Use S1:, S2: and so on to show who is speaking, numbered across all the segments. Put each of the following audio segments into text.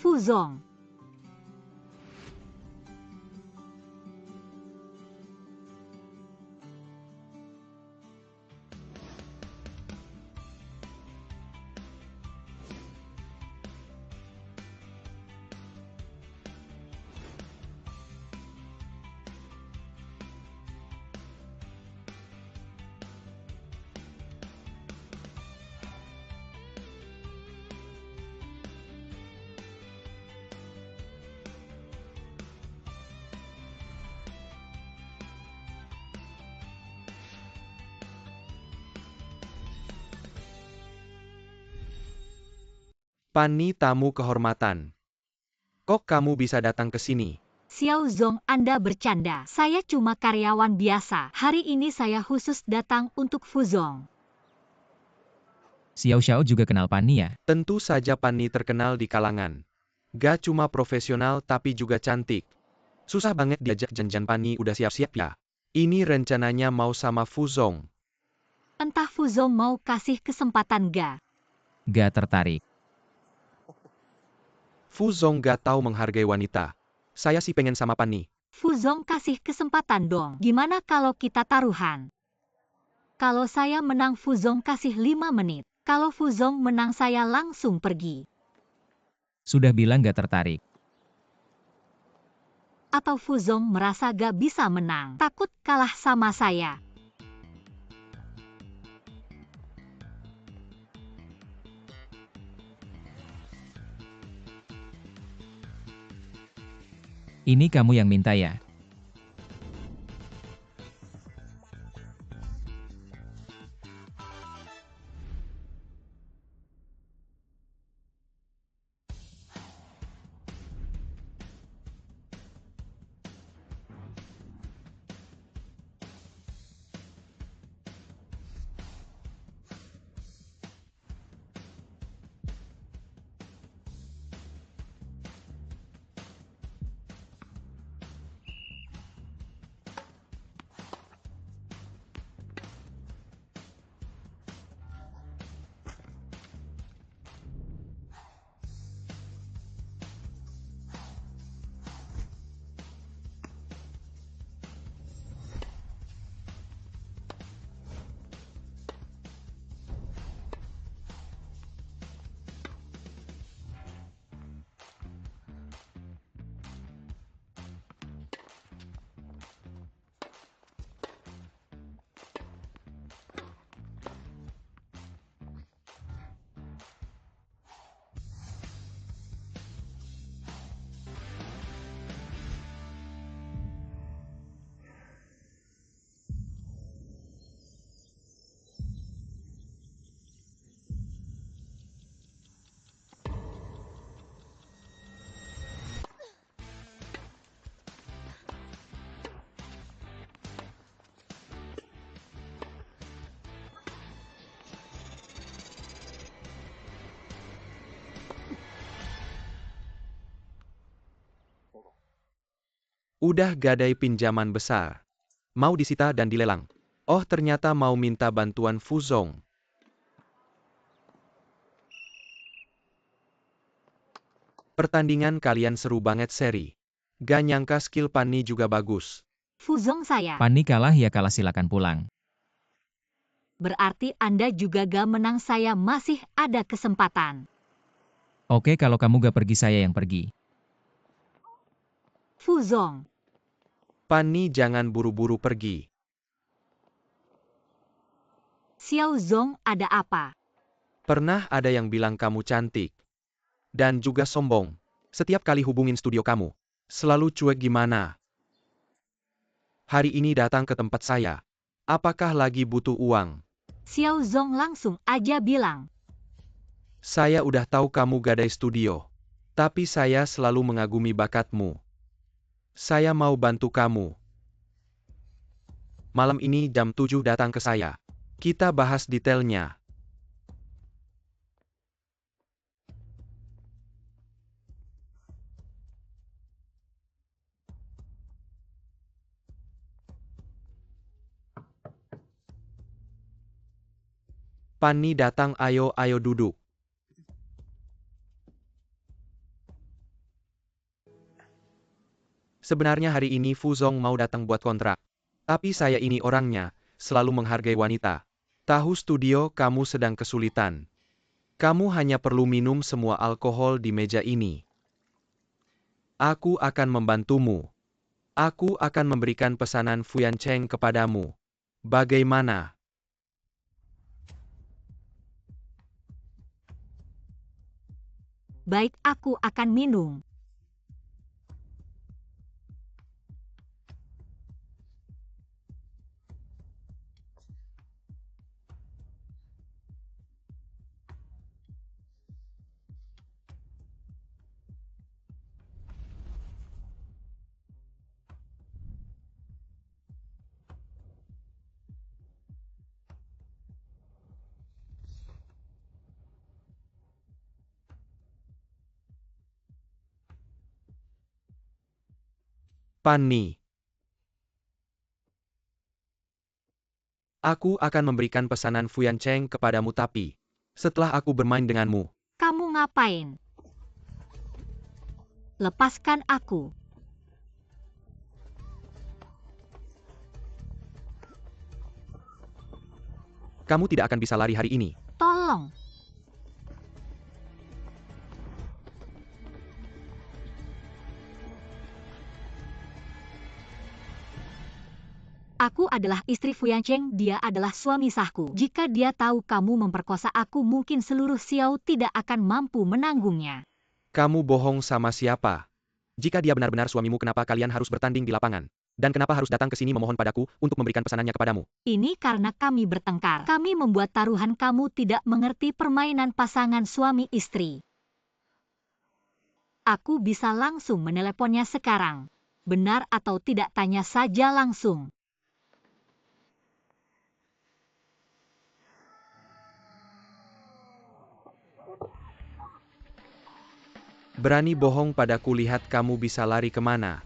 S1: Fuzong.
S2: Pani tamu kehormatan. Kok kamu bisa datang ke sini?
S1: Xiao Zong, Anda bercanda. Saya cuma karyawan biasa. Hari ini saya khusus datang untuk Fuzong.
S3: Xiao Xiao juga kenal Pani ya?
S2: Tentu saja Pani terkenal di kalangan. Gak cuma profesional tapi juga cantik. Susah banget diajak janjian. Pani udah siap-siap ya? Ini rencananya mau sama Fuzong.
S1: Entah Fuzong mau kasih kesempatan ga.
S3: Gak tertarik.
S2: Fuzong gak tahu menghargai wanita. Saya sih pengen sama Pani.
S1: Fuzong kasih kesempatan dong. Gimana kalau kita taruhan? Kalau saya menang Fuzong kasih 5 menit. Kalau Fuzong menang saya langsung pergi.
S3: Sudah bilang gak tertarik.
S1: Atau Fuzong merasa gak bisa menang. Takut kalah sama saya.
S3: Ini kamu yang minta ya?
S2: Udah gadai pinjaman besar. Mau disita dan dilelang. Oh ternyata mau minta bantuan Fuzong. Pertandingan kalian seru banget seri. Gak nyangka skill Pani juga bagus.
S1: Fuzong saya.
S3: Pani kalah ya kalah, silakan pulang.
S1: Berarti Anda juga gak menang, saya masih ada kesempatan.
S3: Oke, kalau kamu gak pergi saya yang pergi.
S1: Fuzong.
S2: Pani jangan buru-buru pergi.
S1: Xiao Zong, ada apa?
S2: Pernah ada yang bilang kamu cantik. Dan juga sombong. Setiap kali hubungin studio kamu. Selalu cuek gimana? Hari ini datang ke tempat saya. Apakah lagi butuh uang?
S1: Xiao Zong langsung aja bilang.
S2: Saya udah tahu kamu gadai studio. Tapi saya selalu mengagumi bakatmu. Saya mau bantu kamu. Malam ini jam 7 datang ke saya. Kita bahas detailnya. Pani datang, ayo duduk. Sebenarnya hari ini Fuzong mau datang buat kontrak. Tapi saya ini orangnya, selalu menghargai wanita. Tahu studio kamu sedang kesulitan. Kamu hanya perlu minum semua alkohol di meja ini. Aku akan membantumu. Aku akan memberikan pesanan Fuyan Cheng kepadamu. Bagaimana?
S1: Baik, aku akan minum.
S2: Fanny. Aku akan memberikan pesanan Fuyan Cheng kepadamu tapi, setelah aku bermain denganmu,
S1: Kamu ngapain? Lepaskan aku.
S2: kamu tidak akan bisa lari hari ini.
S1: Tolong. Aku adalah istri Fuyan Cheng, dia adalah suami sahku. Jika dia tahu kamu memperkosa aku, mungkin seluruh Xiao tidak akan mampu menanggungnya.
S2: Kamu bohong sama siapa? Jika dia benar-benar suamimu, kenapa kalian harus bertanding di lapangan? Dan kenapa harus datang ke sini memohon padaku untuk memberikan pesanannya kepadamu?
S1: Ini karena kami bertengkar. Kami membuat taruhan, kamu tidak mengerti permainan pasangan suami istri. Aku bisa langsung meneleponnya sekarang. Benar atau tidak, tanya saja langsung.
S2: Berani bohong padaku, lihat kamu bisa lari kemana.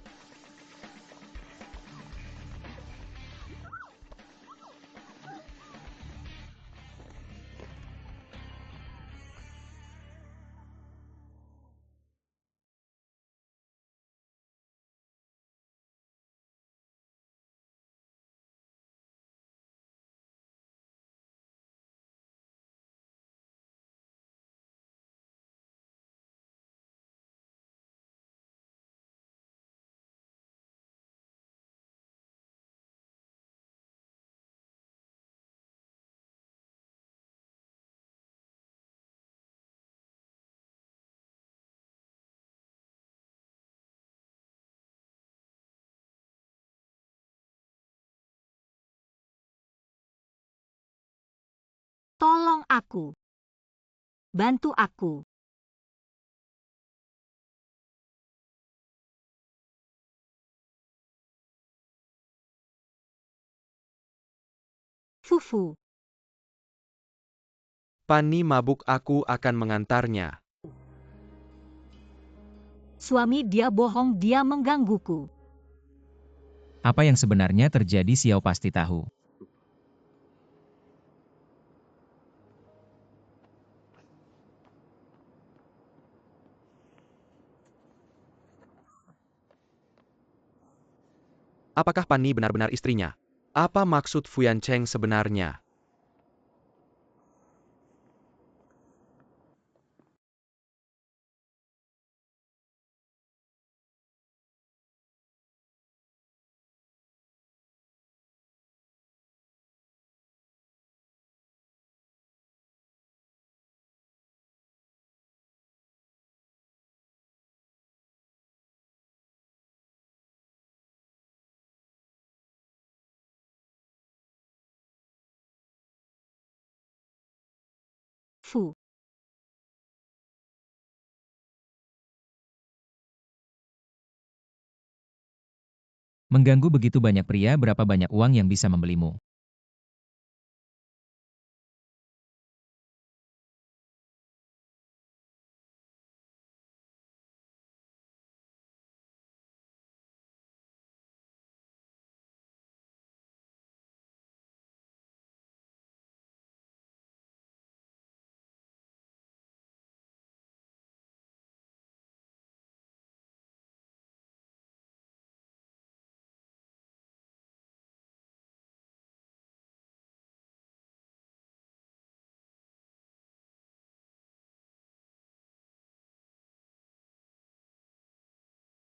S1: Tolong aku. Bantu aku. Fufu.
S2: Fanny mabuk, aku akan mengantarnya.
S1: Suami dia bohong, dia menggangguku.
S3: Apa yang sebenarnya terjadi Xiao pasti tahu.
S2: Apakah Fanny benar-benar istrinya? Apa maksud Fuyan Cheng sebenarnya?
S1: Fu.
S3: Mengganggu begitu banyak pria, berapa banyak uang yang bisa membelimu?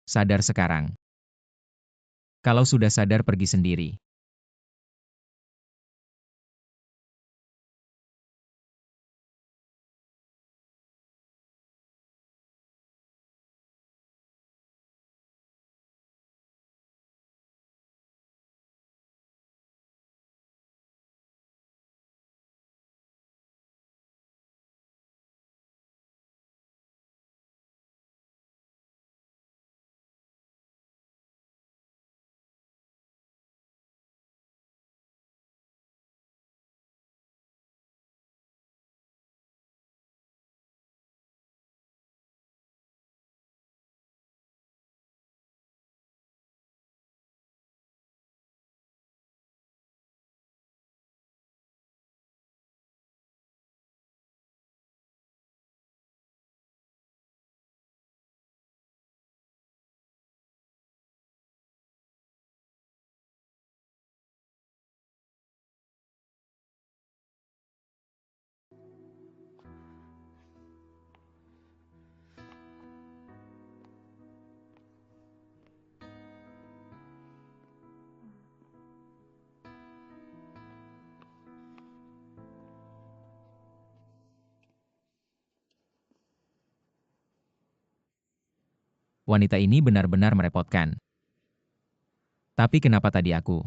S3: Sadar sekarang. Kalau sudah sadar pergi sendiri. Wanita ini benar-benar merepotkan. Tapi kenapa tadi aku?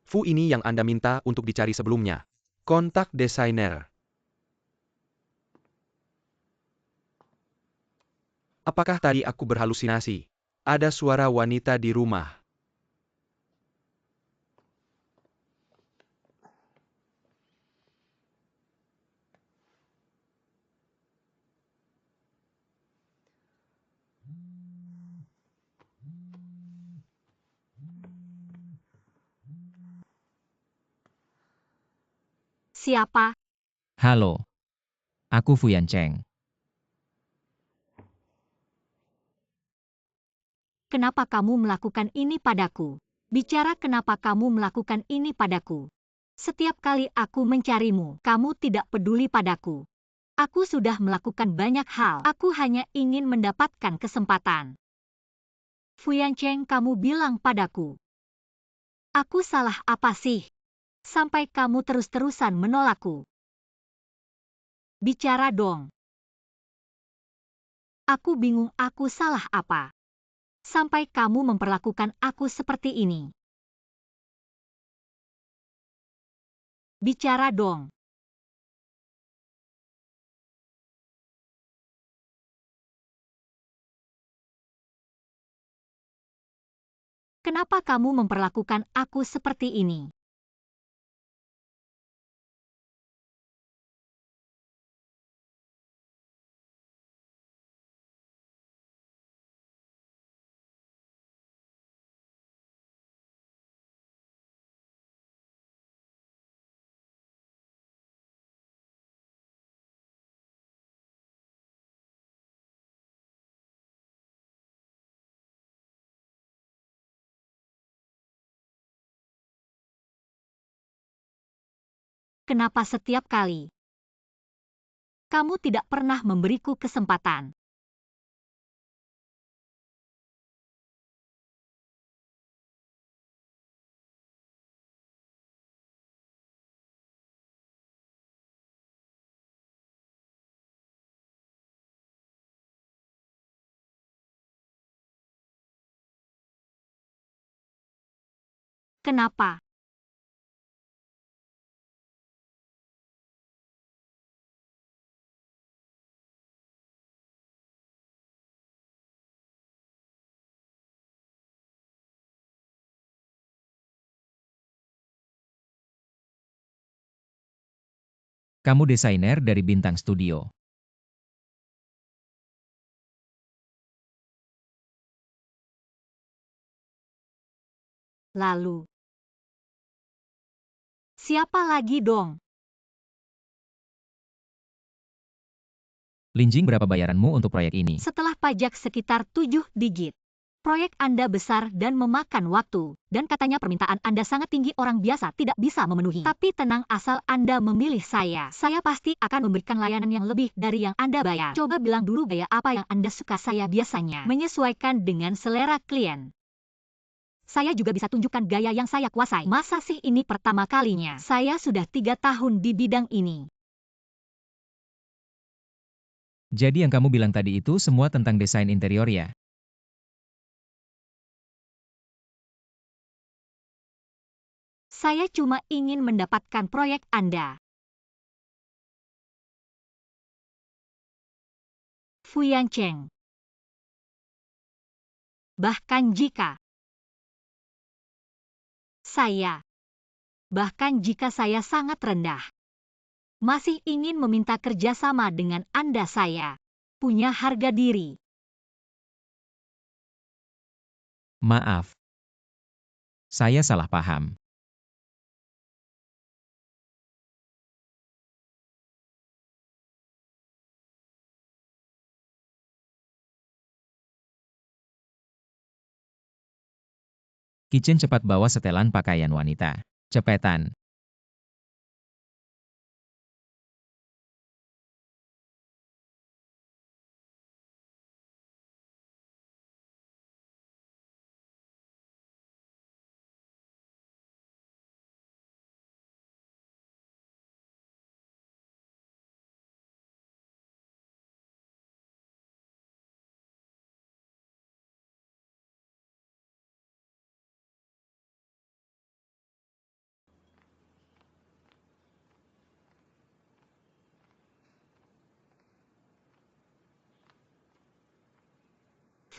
S2: Fu ini yang Anda minta untuk dicari sebelumnya. Kontak desainer. Apakah tadi aku berhalusinasi? Ada suara wanita di rumah.
S1: Siapa?
S3: Halo. Aku Fu Yancheng.
S1: Kenapa kamu melakukan ini padaku? Bicara kenapa kamu melakukan ini padaku. Setiap kali aku mencarimu, kamu tidak peduli padaku. Aku sudah melakukan banyak hal. Aku hanya ingin mendapatkan kesempatan. Fu Yancheng, kamu bilang padaku. Aku salah apa sih? Sampai kamu terus-terusan menolakku. Bicara dong. Aku bingung aku salah apa. Sampai kamu memperlakukan aku seperti ini. Bicara dong. Kenapa kamu memperlakukan aku seperti ini? Kenapa setiap kali kamu tidak pernah memberiku kesempatan? Kenapa?
S3: Kamu desainer dari Bintang Studio.
S1: Lalu, siapa lagi dong?
S3: Linjing, berapa bayaranmu untuk proyek ini?
S1: Setelah pajak sekitar 7 digit. Proyek Anda besar dan memakan waktu, dan katanya permintaan Anda sangat tinggi, orang biasa tidak bisa memenuhi. Tapi tenang, asal Anda memilih saya pasti akan memberikan layanan yang lebih dari yang Anda bayar. Coba bilang dulu gaya apa yang Anda suka, saya biasanya menyesuaikan dengan selera klien. Saya juga bisa tunjukkan gaya yang saya kuasai. Masa sih ini pertama kalinya? Saya sudah 3 tahun di bidang ini.
S3: Jadi yang kamu bilang tadi itu semua tentang desain interior ya?
S1: Saya cuma ingin mendapatkan proyek Anda. Fuyan Cheng. Bahkan jika saya sangat rendah, masih ingin meminta kerjasama dengan Anda, saya punya harga diri.
S3: Maaf. Saya salah paham. Kitchen cepat bawa setelan pakaian wanita. Cepetan.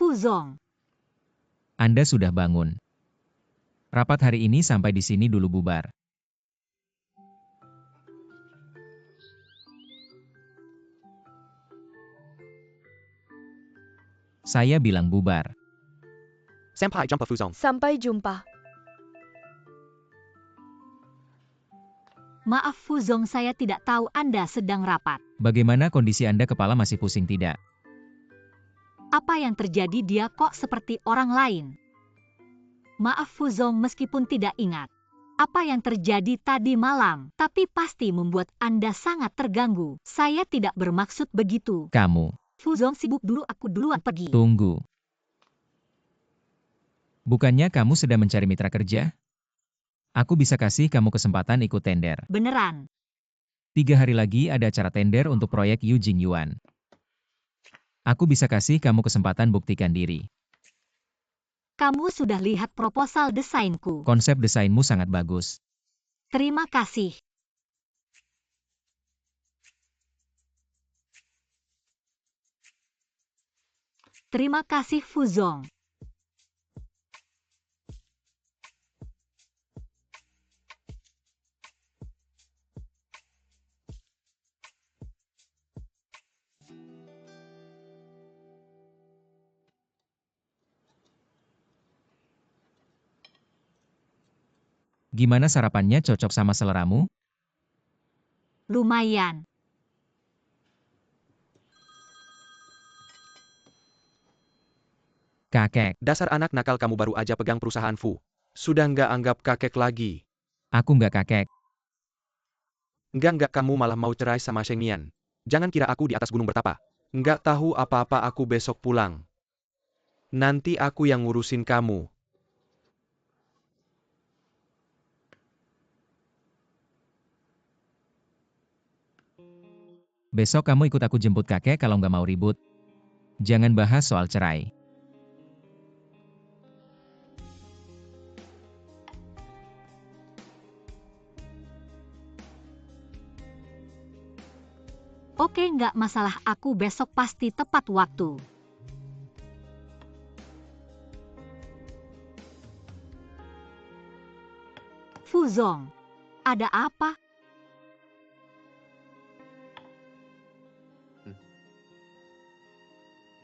S1: Fuzong.
S3: Anda sudah bangun. Rapat hari ini sampai di sini dulu, bubar. Saya bilang bubar.
S2: Sampai jumpa Fuzong.
S4: Sampai jumpa.
S1: Maaf Fuzong, saya tidak tahu Anda sedang rapat.
S3: Bagaimana kondisi Anda, kepala masih pusing tidak?
S1: Apa yang terjadi, dia kok seperti orang lain? Maaf Fuzong, meskipun tidak ingat apa yang terjadi tadi malam, tapi pasti membuat Anda sangat terganggu. Saya tidak bermaksud begitu.
S3: Kamu.
S1: Fuzong sibuk dulu, aku duluan pergi.
S3: Tunggu. Bukannya kamu sedang mencari mitra kerja? Aku bisa kasih kamu kesempatan ikut tender.
S1: Beneran?
S3: 3 hari lagi ada acara tender untuk proyek Yu Jingyuan. Aku bisa kasih kamu kesempatan buktikan diri.
S1: Kamu sudah lihat proposal desainku.
S3: Konsep desainmu sangat bagus.
S1: Terima kasih. Terima kasih Fuzong.
S3: Gimana sarapannya, cocok sama seleramu?
S1: Lumayan.
S3: Kakek.
S2: Dasar anak nakal, kamu baru aja pegang perusahaan Fu. Sudah nggak anggap kakek lagi.
S3: Aku nggak kakek.
S2: Nggak, kamu malah mau cerai sama Sheng Mian. Jangan kira aku di atas gunung bertapa. Nggak tahu apa-apa, aku besok pulang. Nanti aku yang ngurusin kamu.
S3: Besok kamu ikut aku jemput kakek kalau nggak mau ribut. Jangan bahas soal cerai.
S1: Oke, nggak masalah, aku besok pasti tepat waktu. Fuzong, ada apa?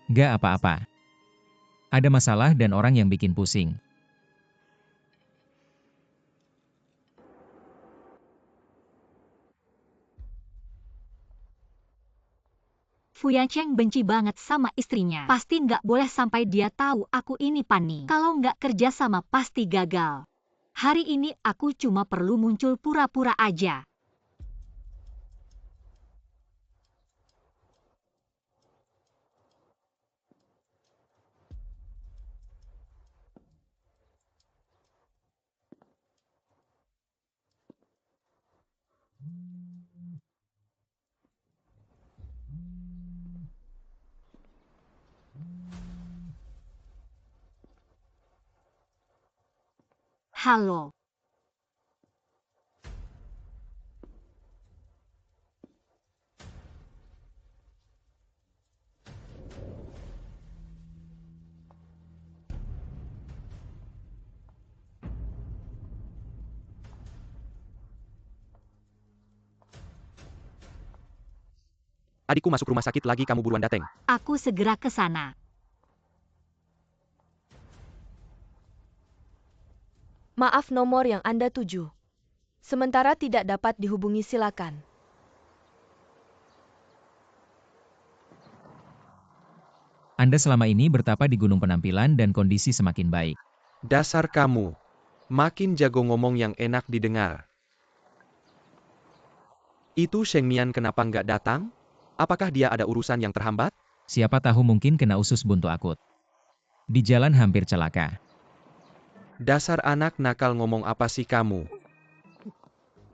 S3: Nggak apa-apa. Ada masalah dan orang yang bikin pusing.
S1: Fu Yancheng benci banget sama istrinya. Pasti nggak boleh sampai dia tahu aku ini Pani. Kalau nggak kerja sama pasti gagal. Hari ini aku cuma perlu muncul pura-pura aja. Halo.
S2: Adikku masuk rumah sakit lagi, kamu buruan dateng.
S1: Aku segera ke sana.
S4: Maaf, nomor yang Anda tuju. Sementara tidak dapat dihubungi, silakan.
S3: Anda selama ini bertapa di gunung penampilan dan kondisi semakin baik.
S2: Dasar kamu. Makin jago ngomong yang enak didengar. Itu Sheng Mian kenapa nggak datang? Apakah dia ada urusan yang terhambat?
S3: Siapa tahu mungkin kena usus buntu akut. Di jalan hampir celaka.
S2: Dasar anak nakal, ngomong apa sih kamu?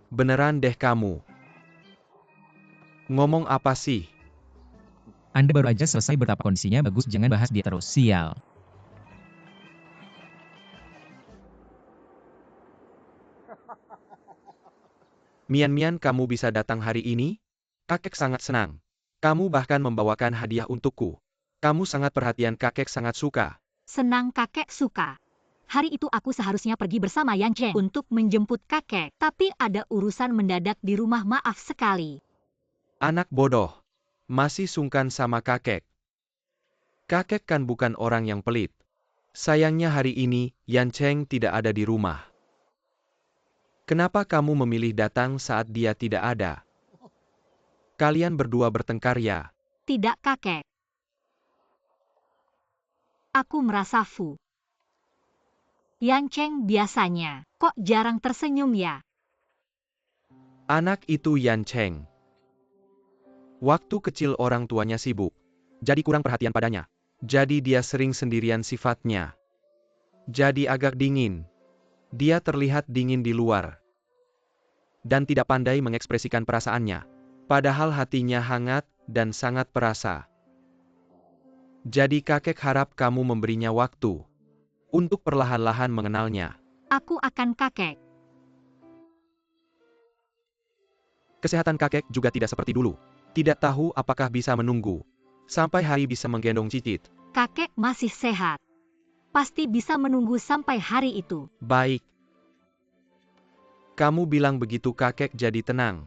S2: Beneran deh kamu. Ngomong apa sih?
S3: Anda baru aja selesai bertapa, kondisinya bagus, jangan bahas dia terus. Sial.
S2: Mian-Mian, kamu bisa datang hari ini? Kakek sangat senang. Kamu bahkan membawakan hadiah untukku. Kamu sangat perhatian, kakek sangat suka.
S1: Senang kakek suka. Hari itu aku seharusnya pergi bersama Yancheng untuk menjemput kakek. Tapi ada urusan mendadak di rumah, maaf sekali.
S2: Anak bodoh. Masih sungkan sama kakek. Kakek kan bukan orang yang pelit. Sayangnya hari ini, Yancheng tidak ada di rumah. Kenapa kamu memilih datang saat dia tidak ada? Kalian berdua bertengkar ya?
S1: Tidak kakek. Aku merasa Fu Yancheng biasanya kok jarang tersenyum ya?
S2: Anak itu Yancheng. Waktu kecil orang tuanya sibuk, jadi kurang perhatian padanya. Jadi dia sering sendirian sifatnya. Jadi agak dingin. Dia terlihat dingin di luar. Dan tidak pandai mengekspresikan perasaannya. Padahal hatinya hangat dan sangat perasa. Jadi kakek harap kamu memberinya waktu untuk perlahan-lahan mengenalnya.
S1: Aku akan kakek.
S2: Kesehatan kakek juga tidak seperti dulu. Tidak tahu apakah bisa menunggu sampai hari bisa menggendong Cicit.
S1: Kakek masih sehat. Pasti bisa menunggu sampai hari itu.
S2: Baik. Kamu bilang begitu, kakek jadi tenang.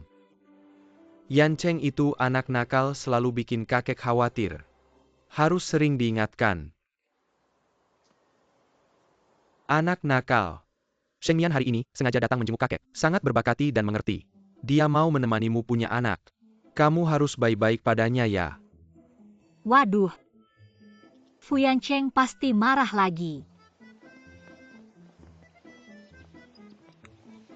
S2: Yancheng itu anak nakal, selalu bikin kakek khawatir. Harus sering diingatkan. Anak nakal. Sheng Mian hari ini sengaja datang menjenguk kakek. Sangat berbakati dan mengerti. Dia mau menemanimu punya anak. Kamu harus baik-baik padanya ya.
S1: Waduh. Fu Yancheng pasti marah lagi.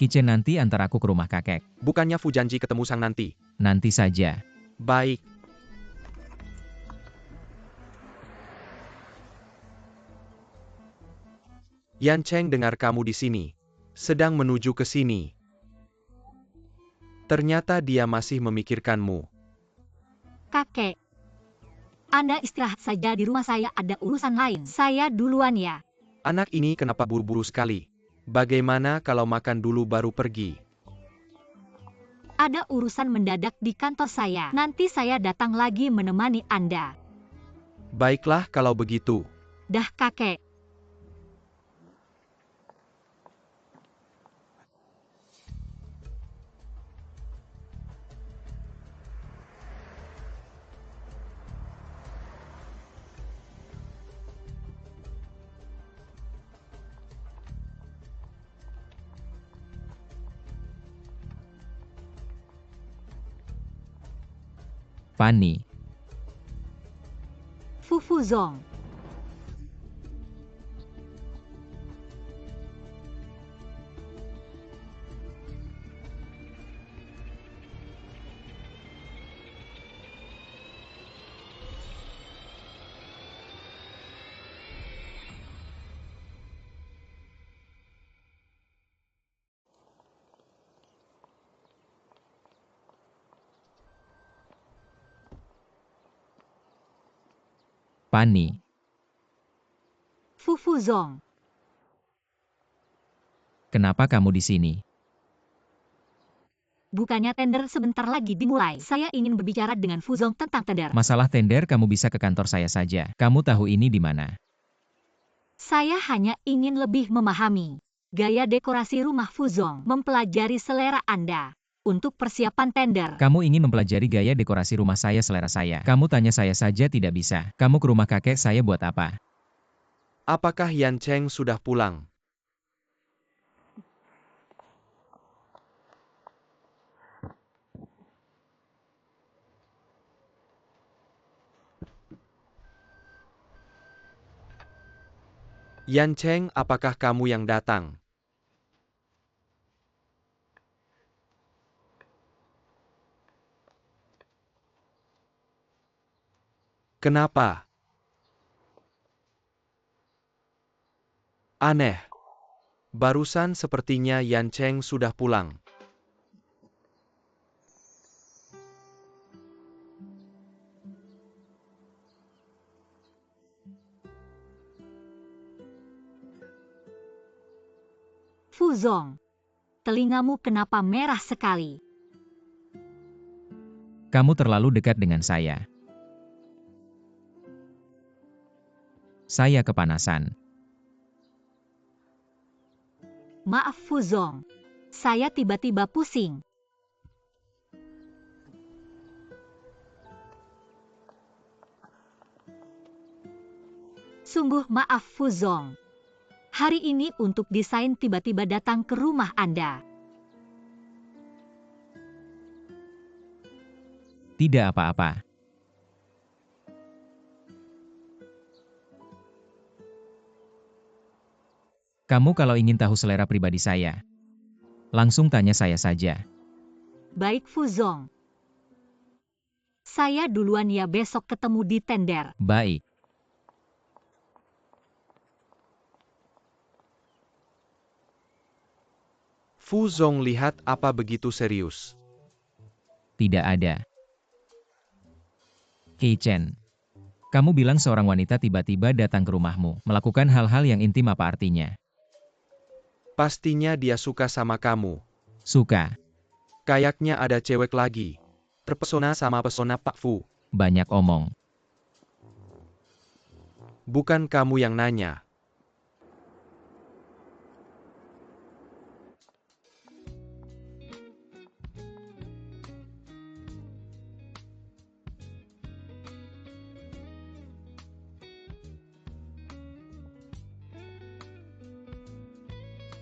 S3: Kitchen, nanti antar aku ke rumah kakek.
S2: Bukannya Fu janji ketemu sang nanti.
S3: Nanti saja.
S2: Baik. Yancheng dengar kamu di sini. Sedang menuju ke sini. Ternyata dia masih memikirkanmu.
S1: Kakek. Anda istirahat saja di rumah, saya ada urusan lain. Saya duluan ya.
S2: Anak ini kenapa buru-buru sekali? Bagaimana kalau makan dulu baru pergi?
S1: Ada urusan mendadak di kantor saya. Nanti saya datang lagi menemani Anda.
S2: Baiklah kalau begitu.
S1: Dah kakek.
S3: Pani.
S1: Fuzong.
S3: Pani,
S1: Fuzong.
S3: kenapa kamu di sini?
S1: Bukannya tender sebentar lagi dimulai. Saya ingin berbicara dengan Fuzong tentang tender.
S3: Masalah tender kamu bisa ke kantor saya saja. Kamu tahu ini di mana?
S1: Saya hanya ingin lebih memahami gaya dekorasi rumah Fuzong, mempelajari selera Anda untuk persiapan tender.
S3: Kamu ingin mempelajari gaya dekorasi rumah saya selera saya. Kamu tanya saya saja tidak bisa. Kamu ke rumah kakek saya buat apa?
S2: Apakah Yan Cheng sudah pulang? Yan Cheng, apakah kamu yang datang? Kenapa? Aneh. Barusan sepertinya Yan Cheng sudah pulang.
S1: Fuzong, telingamu kenapa merah sekali?
S3: Kamu terlalu dekat dengan saya. Saya kepanasan.
S1: Maaf Fuzong, saya tiba-tiba pusing. Sungguh maaf Fuzong. Hari ini untuk desain tiba-tiba datang ke rumah Anda.
S3: Tidak apa-apa. Kamu kalau ingin tahu selera pribadi saya, langsung tanya saya saja.
S1: Baik Fuzong. Saya duluan ya, besok ketemu di tender.
S3: Baik.
S2: Fuzong lihat apa begitu serius?
S3: Tidak ada. Kei Chen, kamu bilang seorang wanita tiba-tiba datang ke rumahmu, melakukan hal-hal yang intim, apa artinya?
S2: Pastinya dia suka sama kamu.
S3: Suka.
S2: Kayaknya ada cewek lagi. Terpesona sama pesona Pak Fu.
S3: Banyak omong.
S2: Bukan kamu yang nanya.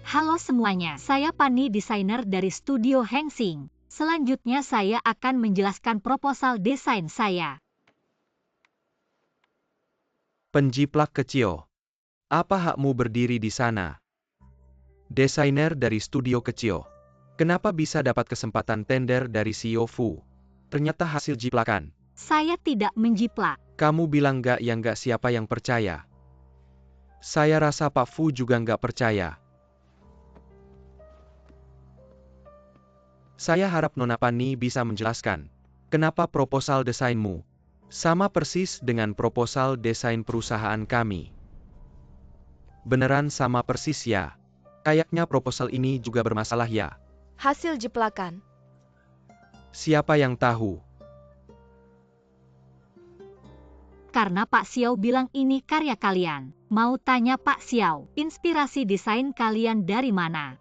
S1: Halo semuanya, saya Pani, desainer dari studio Hengsing. Selanjutnya saya akan menjelaskan proposal desain saya.
S2: Penjiplak kecil. Apa hakmu berdiri di sana? Desainer dari studio kecil. Kenapa bisa dapat kesempatan tender dari CEO Fu? Ternyata hasil jiplakan.
S1: Saya tidak menjiplak.
S2: Kamu bilang nggak, ya nggak, siapa yang percaya? Saya rasa Pak Fu juga nggak percaya. Saya harap Nona Pani bisa menjelaskan, kenapa proposal desainmu sama persis dengan proposal desain perusahaan kami. Beneran sama persis ya? Kayaknya proposal ini juga bermasalah ya?
S4: Hasil jeplakan.
S2: Siapa yang tahu?
S1: Karena Pak Xiao bilang ini karya kalian. Mau tanya Pak Xiao, inspirasi desain kalian dari mana?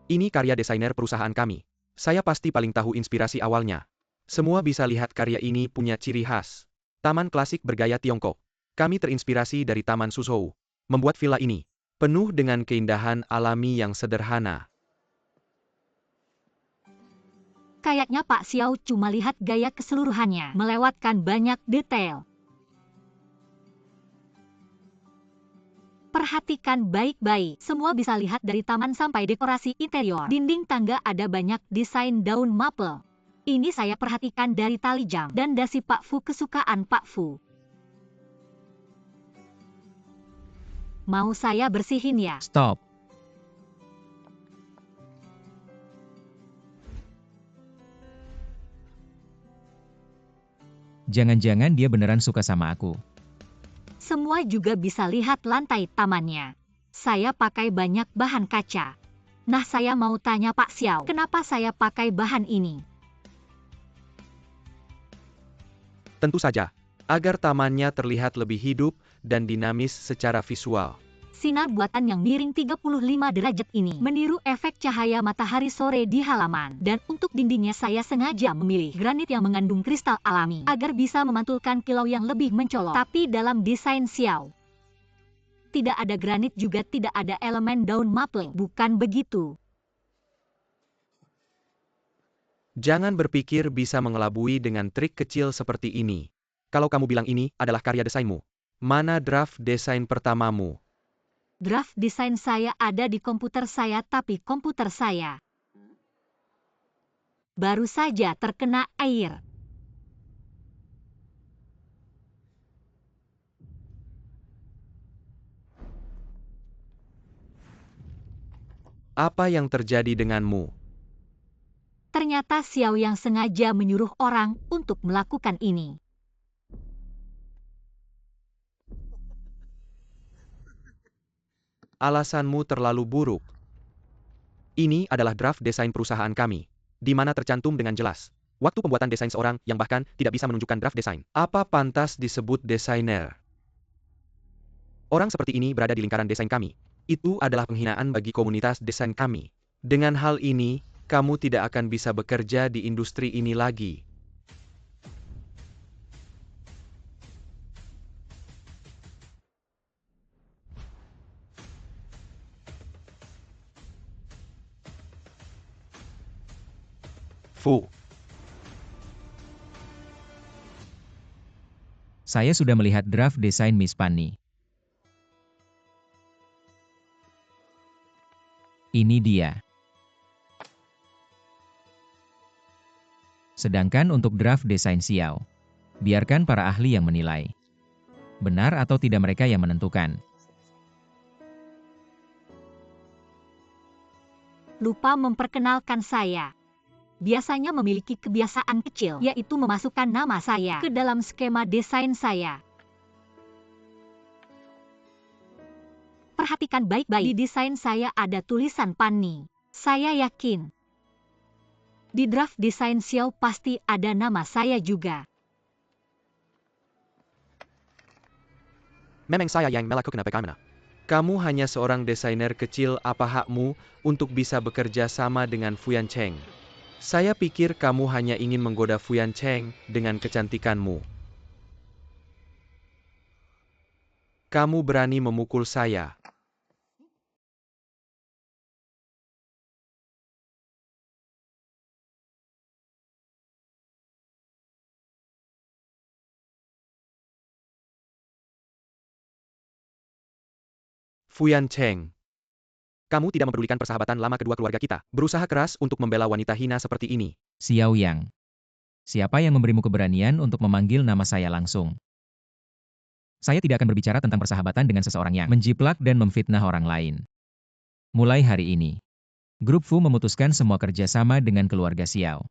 S2: Ini karya desainer perusahaan kami. Saya pasti paling tahu inspirasi awalnya. Semua bisa lihat karya ini punya ciri khas. Taman klasik bergaya Tiongkok. Kami terinspirasi dari Taman Suzhou. Membuat villa ini penuh dengan keindahan alami yang sederhana.
S1: Kayaknya Pak Xiao cuma lihat gaya keseluruhannya, melewatkan banyak detail. Perhatikan baik-baik. Semua bisa lihat dari taman sampai dekorasi interior. Dinding tangga ada banyak desain daun maple. Ini saya perhatikan dari tali jam dan dasi Pak Fu kesukaan Pak Fu. Mau saya bersihin ya?
S3: Stop. Jangan-jangan dia beneran suka sama aku.
S1: Semua juga bisa lihat lantai tamannya. Saya pakai banyak bahan kaca. Nah, saya mau tanya Pak Xiao, kenapa saya pakai bahan ini?
S2: Tentu saja, agar tamannya terlihat lebih hidup dan dinamis secara visual.
S1: Sinar buatan yang miring 35 derajat ini meniru efek cahaya matahari sore di halaman. Dan untuk dindingnya saya sengaja memilih granit yang mengandung kristal alami agar bisa memantulkan kilau yang lebih mencolok. Tapi dalam desain Xiao, tidak ada granit juga tidak ada elemen daun maple. Bukan begitu.
S2: Jangan berpikir bisa mengelabui dengan trik kecil seperti ini. Kalau kamu bilang ini adalah karya desainmu, mana draft desain pertamamu?
S1: Draft desain saya ada di komputer saya, tapi komputer saya baru saja terkena air.
S2: Apa yang terjadi denganmu?
S1: Ternyata Xiao yang sengaja menyuruh orang untuk melakukan ini.
S2: Alasanmu terlalu buruk. Ini adalah draft desain perusahaan kami, di mana tercantum dengan jelas waktu pembuatan desain seorang yang bahkan tidak bisa menunjukkan draft desain. Apa pantas disebut desainer? Orang seperti ini berada di lingkaran desain kami. Itu adalah penghinaan bagi komunitas desain kami. Dengan hal ini, kamu tidak akan bisa bekerja di industri ini lagi. Fu.
S3: Saya sudah melihat draft desain Miss Fanny. Ini dia. Sedangkan untuk draft desain Xiao, biarkan para ahli yang menilai. Benar atau tidak mereka yang menentukan.
S1: Lupa memperkenalkan saya. Biasanya memiliki kebiasaan kecil, yaitu memasukkan nama saya ke dalam skema desain saya. Perhatikan baik-baik, di desain saya ada tulisan Fanny. Saya yakin di draft desain Xiao pasti ada nama saya juga.
S2: Memang saya yang melakukan bagaimana? Kamu hanya seorang desainer kecil, apa hakmu untuk bisa bekerja sama dengan Fuyan Cheng? Saya pikir kamu hanya ingin menggoda Fuyan Cheng dengan kecantikanmu. Kamu berani memukul saya. Fuyan Cheng. Kamu tidak mempedulikan persahabatan lama kedua keluarga kita. Berusaha keras untuk membela wanita hina seperti ini.
S3: Xiao Yang. Siapa yang memberimu keberanian untuk memanggil nama saya langsung? Saya tidak akan berbicara tentang persahabatan dengan seseorang yang menjiplak dan memfitnah orang lain. Mulai hari ini, Grup Fu memutuskan semua kerjasama dengan keluarga Xiao.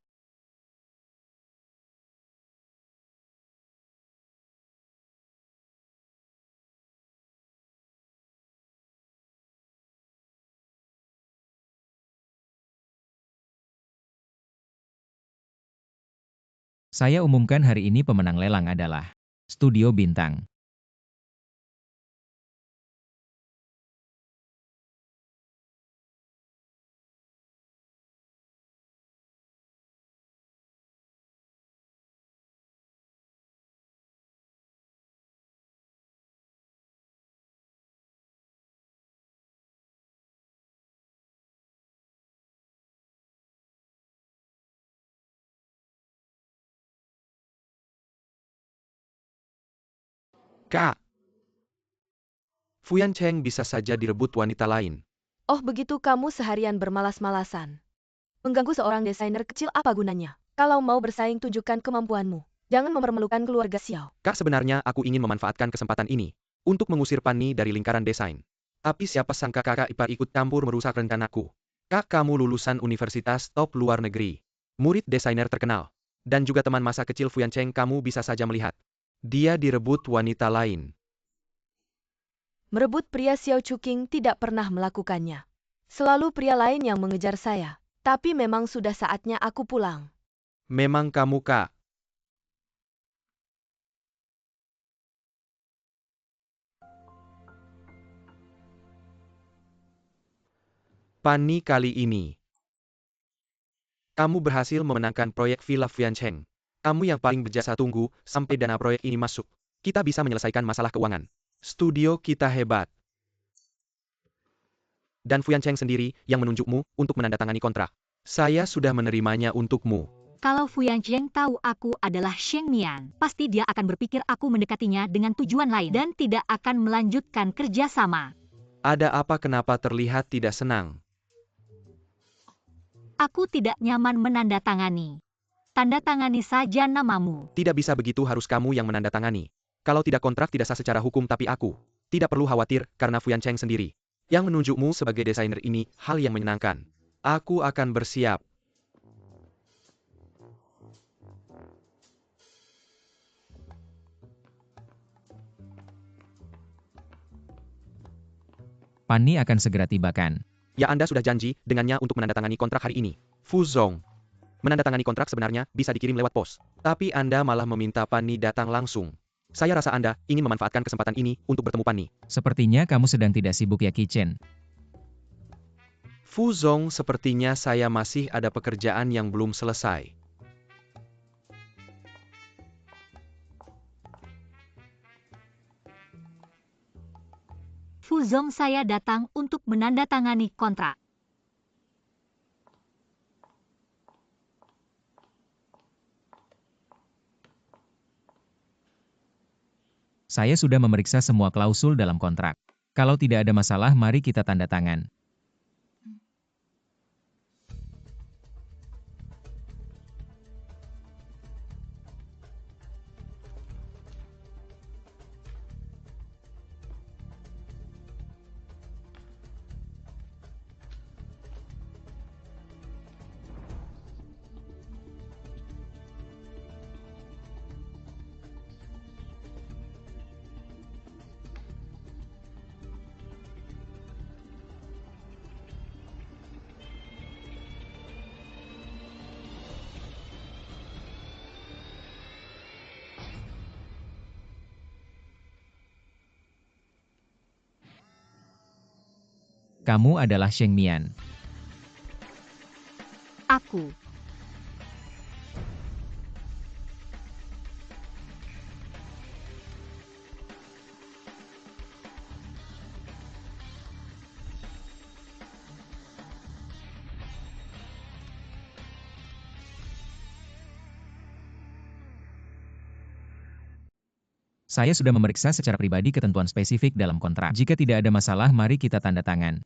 S3: Saya umumkan hari ini pemenang lelang adalah Studio Bintang.
S2: Kak. Fuyan Cheng bisa saja direbut wanita lain.
S4: Oh begitu, kamu seharian bermalas-malasan. Mengganggu seorang desainer kecil apa gunanya? Kalau mau bersaing tunjukkan kemampuanmu. Jangan mempermalukan keluarga Xiao.
S2: Kak, sebenarnya aku ingin memanfaatkan kesempatan ini untuk mengusir Fanny dari lingkaran desain. Tapi siapa sangka kakak ipar ikut campur merusak rencanaku. Kak, kamu lulusan universitas top luar negeri. Murid desainer terkenal. Dan juga teman masa kecil Fuyan Cheng, kamu bisa saja melihat. Dia direbut wanita lain.
S4: Merebut pria Xiao Chuking tidak pernah melakukannya. Selalu pria lain yang mengejar saya. Tapi memang sudah saatnya aku pulang.
S2: Memang kamu, Kak. Fanny, kali ini kamu berhasil memenangkan proyek Villa Fuyan Cheng. Kamu yang paling berjasa, tunggu sampai dana proyek ini masuk. Kita bisa menyelesaikan masalah keuangan. Studio kita hebat. Dan Fuyan Cheng sendiri yang menunjukmu untuk menandatangani kontrak. Saya sudah menerimanya untukmu.
S1: Kalau Fuyan Cheng tahu aku adalah Sheng Mian, pasti dia akan berpikir aku mendekatinya dengan tujuan lain dan tidak akan melanjutkan kerjasama.
S2: Ada apa, kenapa terlihat tidak senang?
S1: Aku tidak nyaman menandatangani. Tanda tangani saja namamu.
S2: Tidak bisa begitu, harus kamu yang menandatangani. Kalau tidak, kontrak tidak sah secara hukum, tapi aku tidak perlu khawatir karena Fuyan Cheng sendiri yang menunjukmu sebagai desainer ini hal yang menyenangkan. Aku akan bersiap.
S3: Fanny akan segera tibakan.
S2: Ya, Anda sudah janji dengannya untuk menandatangani kontrak hari ini. Fu Zong. Menandatangani kontrak sebenarnya bisa dikirim lewat pos. Tapi Anda malah meminta Fanny datang langsung. Saya rasa Anda ingin memanfaatkan kesempatan ini untuk bertemu Fanny.
S3: Sepertinya kamu sedang tidak sibuk ya, Qi Chen.
S2: Fu Zong, sepertinya saya masih ada pekerjaan yang belum selesai.
S1: Fu Zong, saya datang untuk menandatangani kontrak.
S3: Saya sudah memeriksa semua klausul dalam kontrak. Kalau tidak ada masalah, mari kita tanda tangan. Kamu adalah Sheng Mian.
S1: Aku.
S3: Saya sudah memeriksa secara pribadi ketentuan spesifik dalam kontrak. Jika tidak ada masalah, mari kita tanda tangan.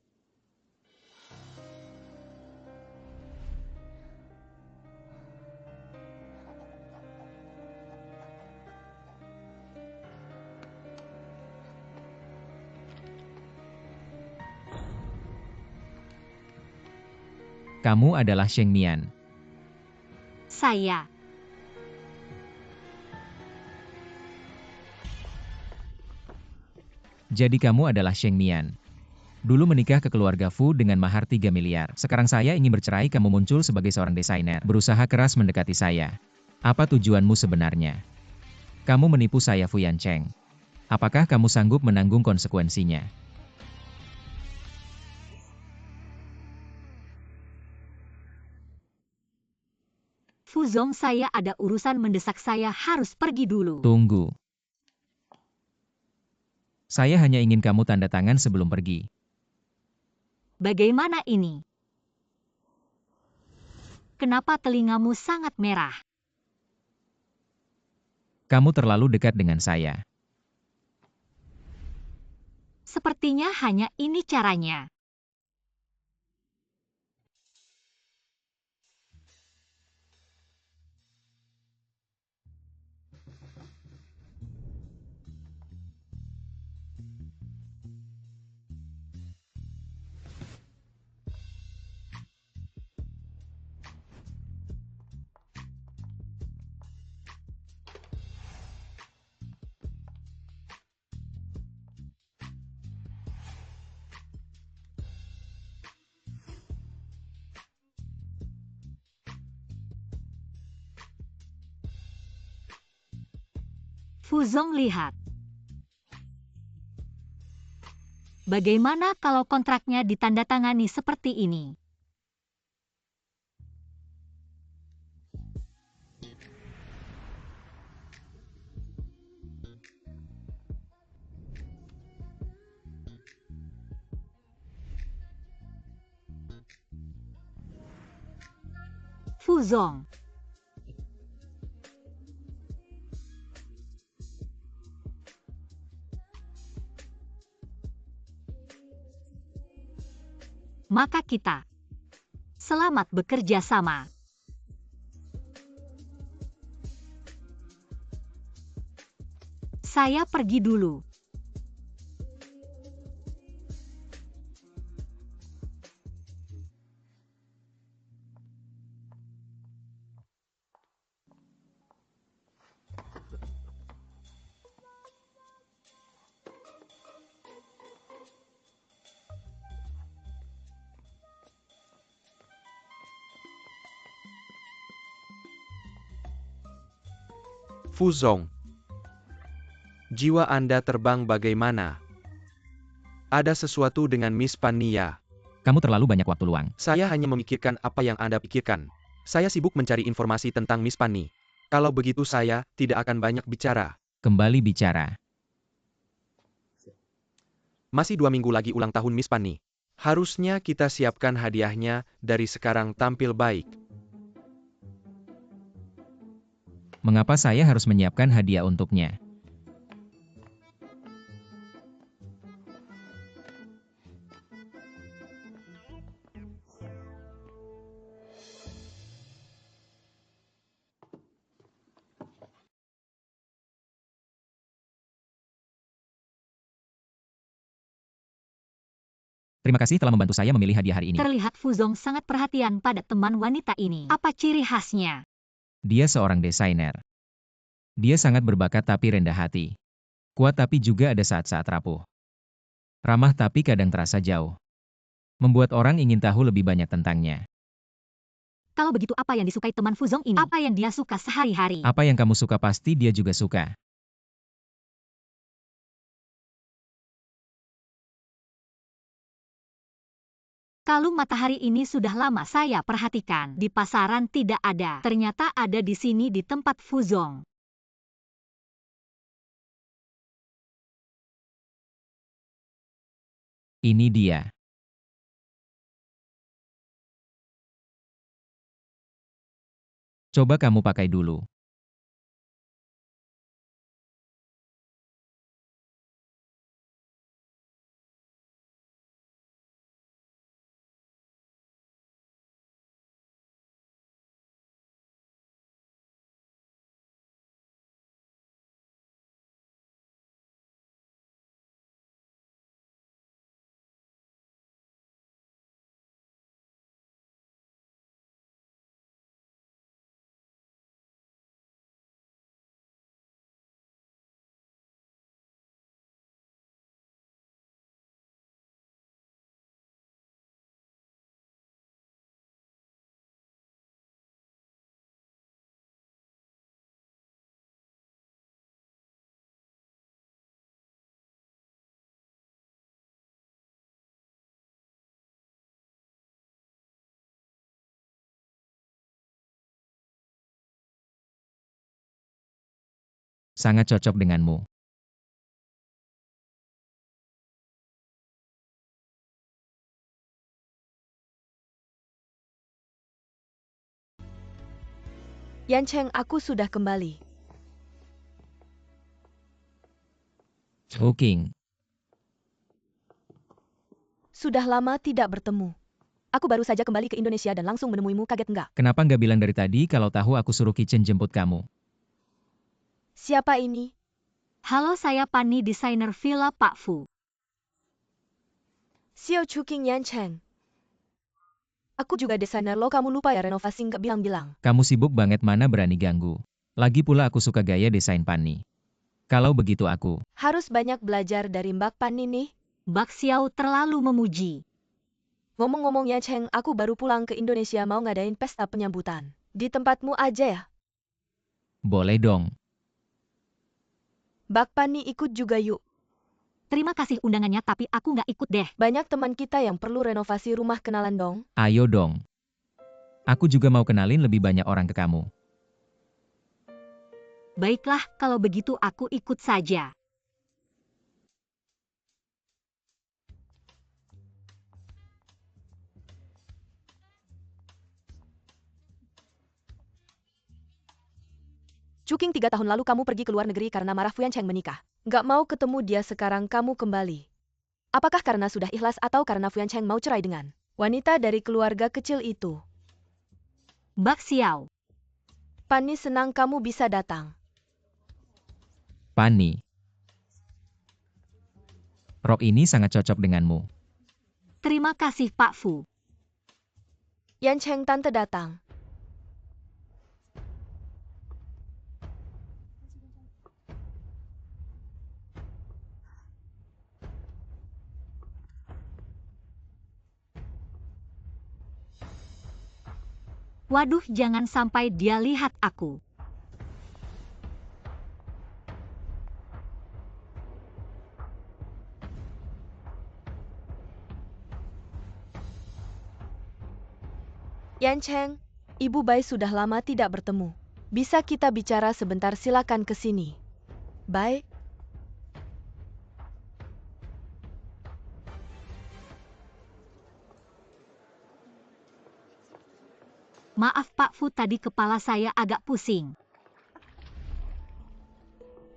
S3: Kamu adalah Sheng Mian.
S1: Saya.
S3: Jadi kamu adalah Sheng Mian. Dulu menikah ke keluarga Fu dengan mahar 3 miliar. Sekarang saya ingin bercerai, kamu muncul sebagai seorang desainer. Berusaha keras mendekati saya. Apa tujuanmu sebenarnya? Kamu menipu saya, Fuyan Cheng. Apakah kamu sanggup menanggung konsekuensinya?
S1: Fu Zong, saya ada urusan mendesak, saya harus pergi dulu.
S3: Tunggu. Saya hanya ingin kamu tanda tangan sebelum pergi.
S1: Bagaimana ini? Kenapa telingamu sangat merah?
S3: Kamu terlalu dekat dengan saya.
S1: Sepertinya hanya ini caranya. Fuzong lihat. Bagaimana kalau kontraknya ditandatangani seperti ini? Fuzong. Maka kita selamat bekerja sama. Saya pergi dulu.
S2: Fuzong. Jiwa Anda terbang bagaimana? Ada sesuatu dengan Miss Pania.
S3: Kamu terlalu banyak waktu luang.
S2: Saya hanya memikirkan apa yang Anda pikirkan. Saya sibuk mencari informasi tentang Miss Pani. Kalau begitu saya tidak akan banyak bicara.
S3: Kembali bicara.
S2: Masih 2 minggu lagi ulang tahun Miss Pani. Harusnya kita siapkan hadiahnya dari sekarang tampil baik.
S3: Mengapa saya harus menyiapkan hadiah untuknya? Terima kasih telah membantu saya memilih hadiah hari ini.
S1: Terlihat Fuzong sangat perhatian pada teman wanita ini. Apa ciri khasnya?
S3: Dia seorang desainer. Dia sangat berbakat tapi rendah hati. Kuat tapi juga ada saat-saat rapuh. Ramah tapi kadang terasa jauh. Membuat orang ingin tahu lebih banyak tentangnya.
S1: Kalau begitu apa yang disukai teman Fuzong ini? Apa yang dia suka sehari-hari?
S3: Apa yang kamu suka pasti dia juga suka.
S1: Kalung matahari ini sudah lama saya perhatikan. Di pasaran tidak ada. Ternyata ada di sini di tempat Fuzong.
S3: Ini dia. Coba kamu pakai dulu. Sangat cocok denganmu.
S4: Yan Cheng, aku sudah kembali.
S3: King.
S4: Sudah lama tidak bertemu. Aku baru saja kembali ke Indonesia dan langsung menemuimu, kaget enggak?
S3: Kenapa nggak bilang dari tadi kalau tahu aku suruh Kitchen jemput kamu?
S4: Siapa ini?
S1: Halo, saya Pani, desainer villa Pak Fu.
S4: Xiao Chuking Yan Cheng. Aku juga desainer lo, kamu lupa ya renovasi nggak bilang-bilang.
S3: Kamu sibuk banget, mana berani ganggu. Lagi pula aku suka gaya desain Pani. Kalau begitu aku
S4: Harus banyak belajar dari Mbak Pani nih.
S1: Bak Xiao terlalu memuji.
S4: Ngomong-ngomong Yan Cheng, aku baru pulang ke Indonesia mau ngadain pesta penyambutan. Di tempatmu aja ya?
S3: boleh dong.
S4: Mbak Pani ikut juga yuk.
S1: Terima kasih undangannya, tapi aku nggak ikut deh.
S4: Banyak teman kita yang perlu renovasi rumah, kenalan dong.
S3: Ayo dong. Aku juga mau kenalin lebih banyak orang ke kamu.
S1: Baiklah, kalau begitu aku ikut saja.
S4: Chuking, 3 tahun lalu kamu pergi ke luar negeri karena marah Fuyan Cheng menikah. Nggak mau ketemu dia, sekarang kamu kembali. Apakah karena sudah ikhlas atau karena Fuyan Cheng mau cerai dengan wanita dari keluarga kecil itu?
S1: Bak Xiao,
S4: Pani senang kamu bisa datang.
S3: Pani. Rok ini sangat cocok denganmu.
S1: terima kasih Pak Fu.
S4: Yan Cheng, tante datang.
S1: Waduh, jangan sampai dia lihat aku.
S4: Yan Cheng, Ibu Bai sudah lama tidak bertemu. Bisa kita bicara sebentar, silakan ke sini. Bai?
S1: Maaf Pak Fu, tadi kepala saya agak pusing.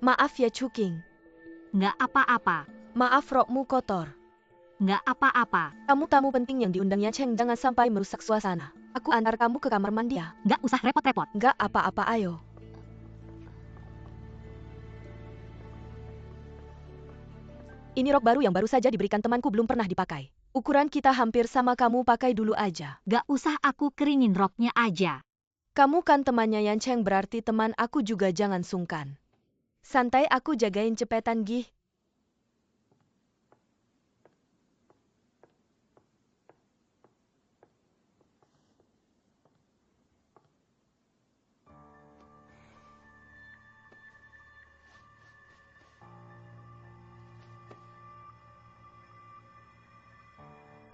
S4: Maaf ya Chuking.
S1: Nggak apa-apa,
S4: Maaf rokmu kotor.
S1: nggak apa-apa.
S4: Kamu tamu penting yang diundang Yan Cheng, jangan sampai merusak suasana. Aku antar kamu ke kamar mandi ya.
S1: Nggak usah repot-repot.
S4: Nggak apa-apa, ayo. Ini rok baru yang baru saja diberikan temanku, belum pernah dipakai. Ukuran kita hampir sama, kamu pakai dulu aja.
S1: Nggak usah, aku keringin roknya aja.
S4: Kamu kan temannya Yan Cheng, berarti teman aku juga, jangan sungkan. Santai, aku jagain cepetan gih.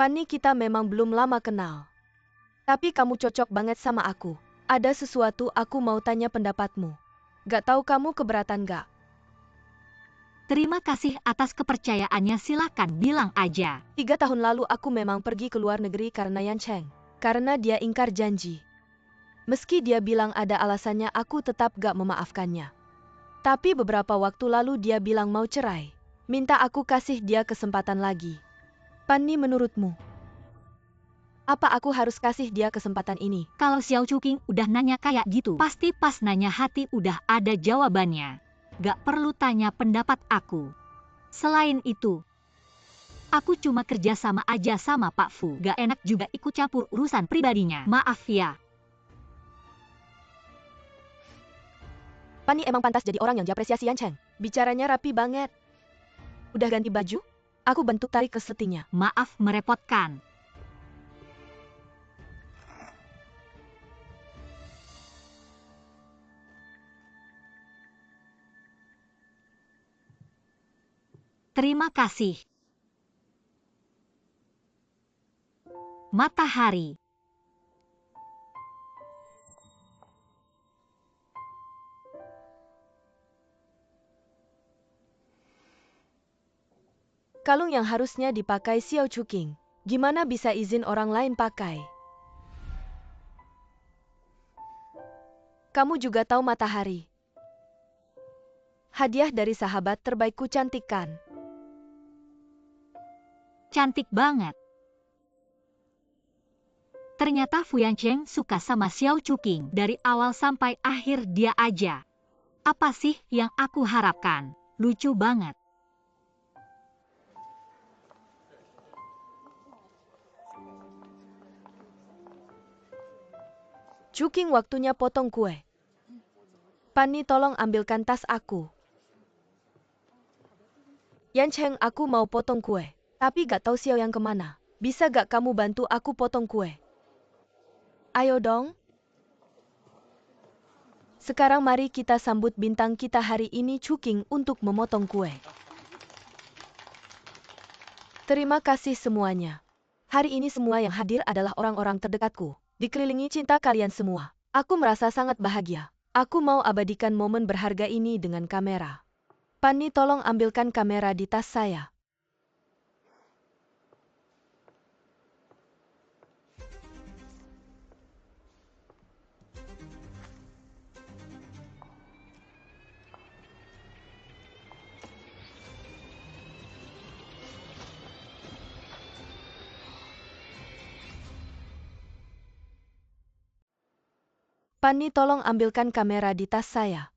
S4: Pani, kita memang belum lama kenal. Tapi kamu cocok banget sama aku. Ada sesuatu aku mau tanya pendapatmu. Gak tahu kamu keberatan gak?
S1: Terima kasih atas kepercayaannya, silakan bilang aja.
S4: 3 tahun lalu aku memang pergi ke luar negeri karena Yan Cheng. Karena dia ingkar janji. Meski dia bilang ada alasannya, aku tetap gak memaafkannya. Tapi beberapa waktu lalu dia bilang mau cerai. Minta aku kasih dia kesempatan lagi. Pani, menurutmu? Apa aku harus kasih dia kesempatan ini?
S1: Kalau Xiao Chuking udah nanya kayak gitu, pasti pas nanya hati udah ada jawabannya. Gak perlu tanya pendapat aku. Selain itu, aku cuma kerja sama aja sama Pak Fu. Gak enak juga ikut campur urusan pribadinya. Maaf ya.
S4: Pani emang pantas jadi orang yang diapresiasi Yan Cheng. Bicaranya rapi banget. Udah ganti baju? Aku bentuk tarik ke setinya.
S1: Maaf merepotkan. Terima kasih. Matahari.
S4: Kalung yang harusnya dipakai Xiao Chuking. Gimana bisa izin orang lain pakai? Kamu juga tahu matahari. Hadiah dari sahabat terbaikku, cantik kan?
S1: Cantik banget. Ternyata Fu Yancheng suka sama Xiao Chuking. Dari awal sampai akhir dia aja. Apa sih yang aku harapkan? Lucu banget.
S4: Chuking, waktunya potong kue. Pani, tolong ambilkan tas aku. Yancheng, aku mau potong kue. Tapi gak tahu Xiao yang kemana. Bisa gak kamu bantu aku potong kue? Ayo dong. Sekarang mari kita sambut bintang kita hari ini, Chuking, untuk memotong kue. Terima kasih semuanya. Hari ini semua yang hadir adalah orang-orang terdekatku. Dikelilingi cinta kalian semua. Aku merasa sangat bahagia. Aku mau abadikan momen berharga ini dengan kamera. Pani, tolong ambilkan kamera di tas saya. Pani, tolong ambilkan kamera di tas saya.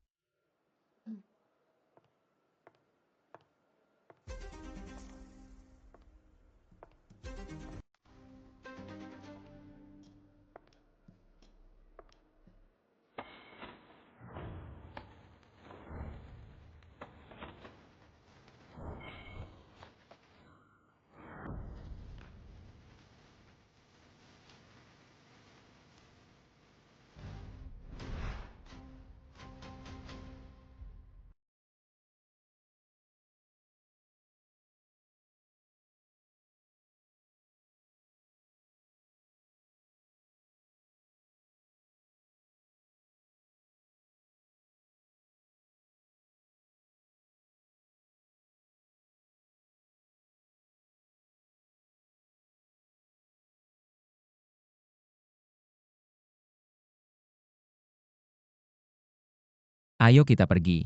S3: Ayo kita pergi.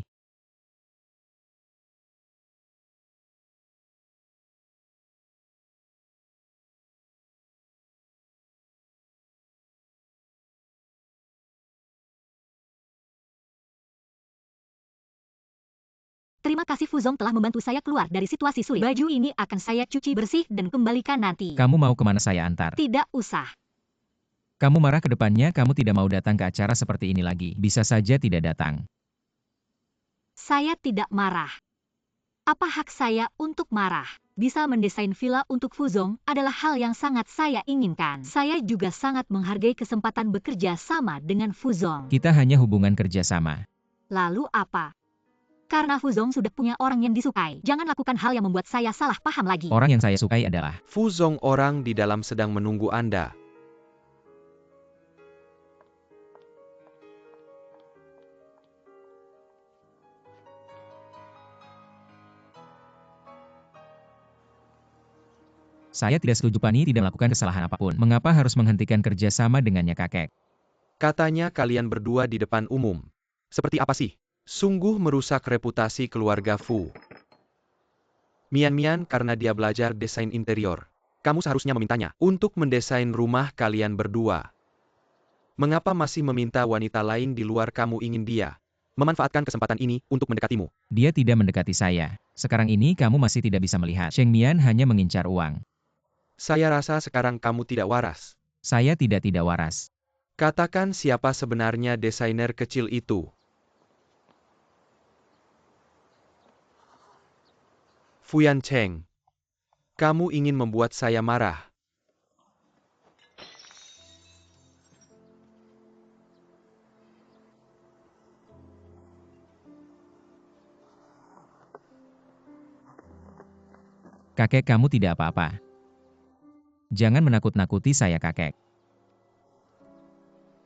S1: Terima kasih Fuzong telah membantu saya keluar dari situasi sulit. Baju ini akan saya cuci bersih dan kembalikan nanti.
S3: Kamu mau kemana saya antar?
S1: Tidak usah.
S3: Kamu marah ke depannya, kamu tidak mau datang ke acara seperti ini lagi. Bisa saja tidak datang.
S1: Saya tidak marah. Apa hak saya untuk marah? Bisa mendesain villa untuk Fuzong adalah hal yang sangat saya inginkan. Saya juga sangat menghargai kesempatan bekerja sama dengan Fuzong.
S3: Kita hanya hubungan kerja sama.
S1: Lalu apa? Karena Fuzong sudah punya orang yang disukai. Jangan lakukan hal yang membuat saya salah paham lagi.
S3: Orang yang saya sukai adalah
S2: Fuzong, orang di dalam sedang menunggu Anda.
S3: Saya tidak setuju. Pani tidak melakukan kesalahan apapun. Mengapa harus menghentikan kerjasama dengannya, kakek?
S2: Katanya kalian berdua di depan umum. Seperti apa sih? Sungguh merusak reputasi keluarga Fu. Mian karena dia belajar desain interior. Kamu seharusnya memintanya untuk mendesain rumah kalian berdua. Mengapa masih meminta wanita lain di luar? Kamu ingin dia memanfaatkan kesempatan ini untuk mendekatimu.
S3: Dia tidak mendekati saya. Sekarang ini kamu masih tidak bisa melihat. Cheng Mian hanya mengincar uang.
S2: Saya rasa sekarang kamu tidak waras.
S3: Saya tidak waras.
S2: Katakan siapa sebenarnya desainer kecil itu. Fu Yancheng. Kamu ingin membuat saya marah.
S3: Kakek, kamu tidak apa-apa. Jangan menakut-nakuti saya, kakek.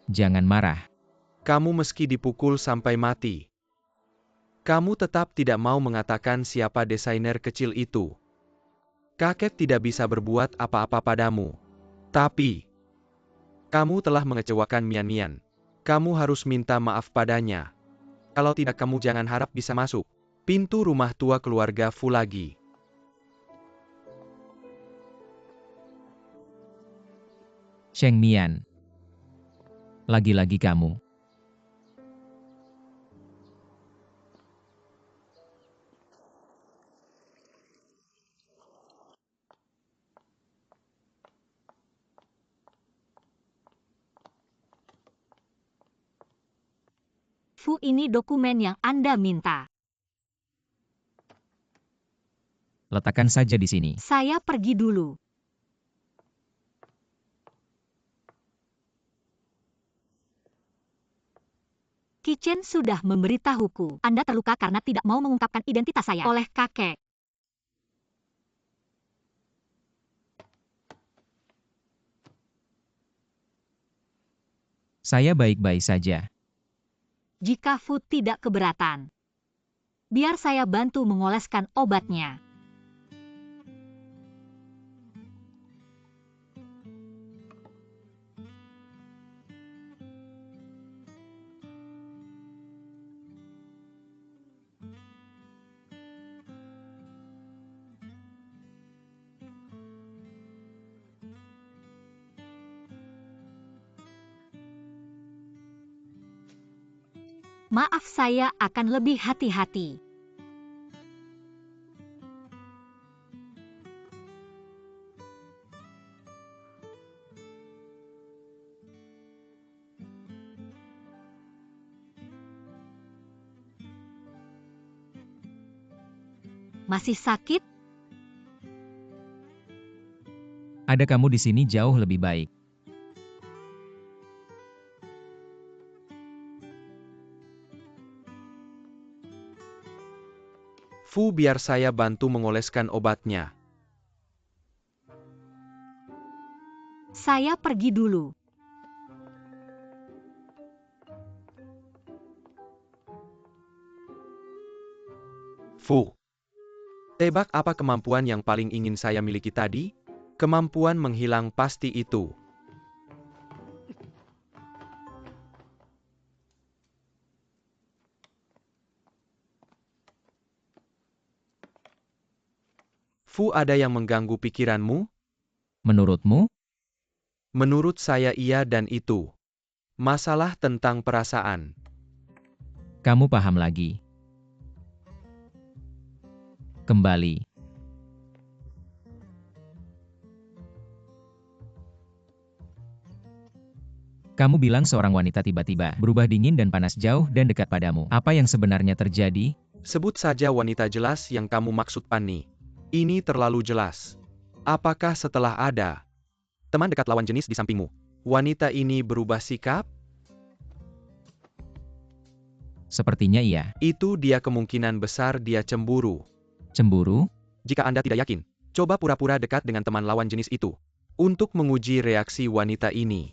S3: Jangan marah.
S2: Kamu meski dipukul sampai mati. Kamu tetap tidak mau mengatakan siapa desainer kecil itu. Kakek tidak bisa berbuat apa-apa padamu. Tapi, kamu telah mengecewakan Mian. Kamu harus minta maaf padanya. Kalau tidak, kamu jangan harap bisa masuk pintu rumah tua keluarga Fu lagi.
S3: Cheng Mian. Lagi-lagi kamu.
S1: Fu, ini dokumen yang Anda minta.
S3: Letakkan saja di sini.
S1: Saya pergi dulu. Kitchen sudah memberitahuku. Anda terluka karena tidak mau mengungkapkan identitas saya oleh kakek.
S3: Saya baik-baik saja.
S1: Jika Fu tidak keberatan, biar saya bantu mengoleskan obatnya. Maaf, saya akan lebih hati-hati. Masih sakit?
S3: Ada kamu di sini jauh lebih baik.
S2: Fu, biar saya bantu mengoleskan obatnya.
S1: Saya pergi dulu.
S2: Fu. Tebak apa kemampuan yang paling ingin saya miliki tadi? Kemampuan menghilang pasti itu. Fu, ada yang mengganggu pikiranmu?
S3: Menurutmu?
S2: Menurut saya iya, dan itu masalah tentang perasaan.
S3: Kamu paham lagi. Kembali. Kamu bilang seorang wanita tiba-tiba berubah dingin dan panas jauh dan dekat padamu. Apa yang sebenarnya terjadi?
S2: Sebut saja wanita jelas yang kamu maksud, Pani. Ini terlalu jelas. Apakah setelah ada teman dekat lawan jenis di sampingmu, wanita ini berubah sikap?
S3: Sepertinya iya.
S2: Itu dia, kemungkinan besar dia cemburu.
S3: Cemburu?
S2: Jika Anda tidak yakin, coba pura-pura dekat dengan teman lawan jenis itu untuk menguji reaksi wanita ini.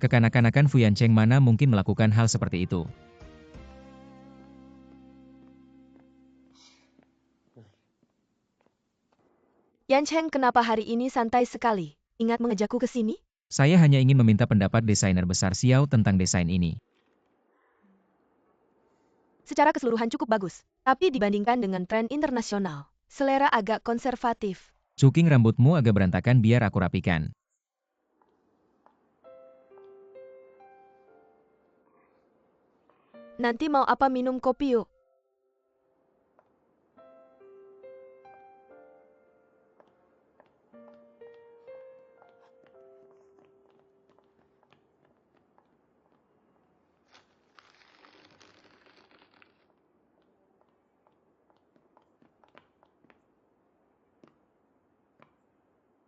S3: Kekanak-kanakan Fu Yancheng mana mungkin melakukan hal seperti itu?
S4: Yancheng, kenapa hari ini santai sekali? Ingat mengejakku ke sini?
S3: Saya hanya ingin meminta pendapat desainer besar Xiao tentang desain ini.
S4: Secara keseluruhan cukup bagus, tapi dibandingkan dengan tren internasional, selera agak konservatif.
S3: Cuking rambutmu agak berantakan, biar aku rapikan.
S4: Nanti mau apa, minum kopi yuk?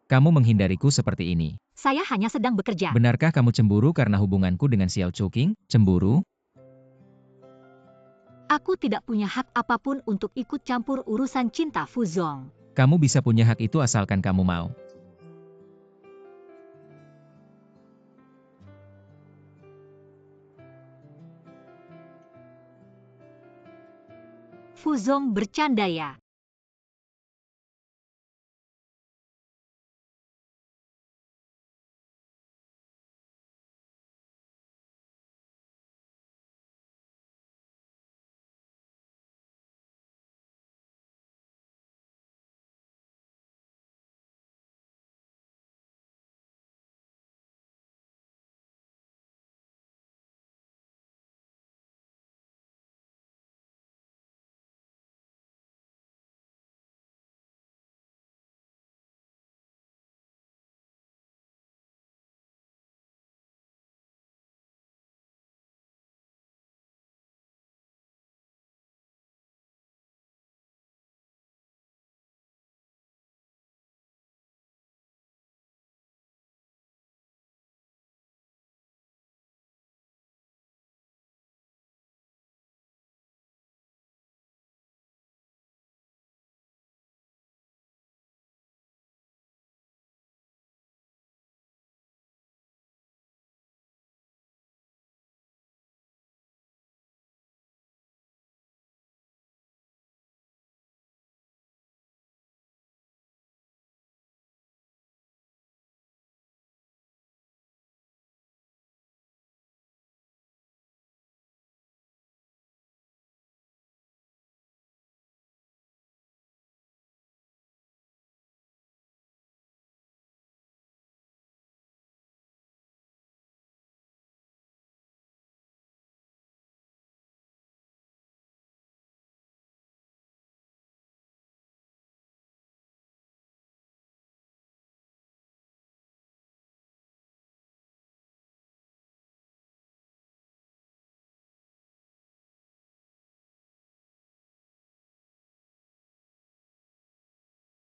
S3: Kamu menghindariku seperti ini.
S1: Saya hanya sedang bekerja.
S3: Benarkah kamu cemburu karena hubunganku dengan Xiao Cuking? Cemburu?
S1: Aku tidak punya hak apapun untuk ikut campur urusan cinta Fu Zong.
S3: Kamu bisa punya hak itu asalkan kamu mau.
S1: Fu Zong bercanda ya.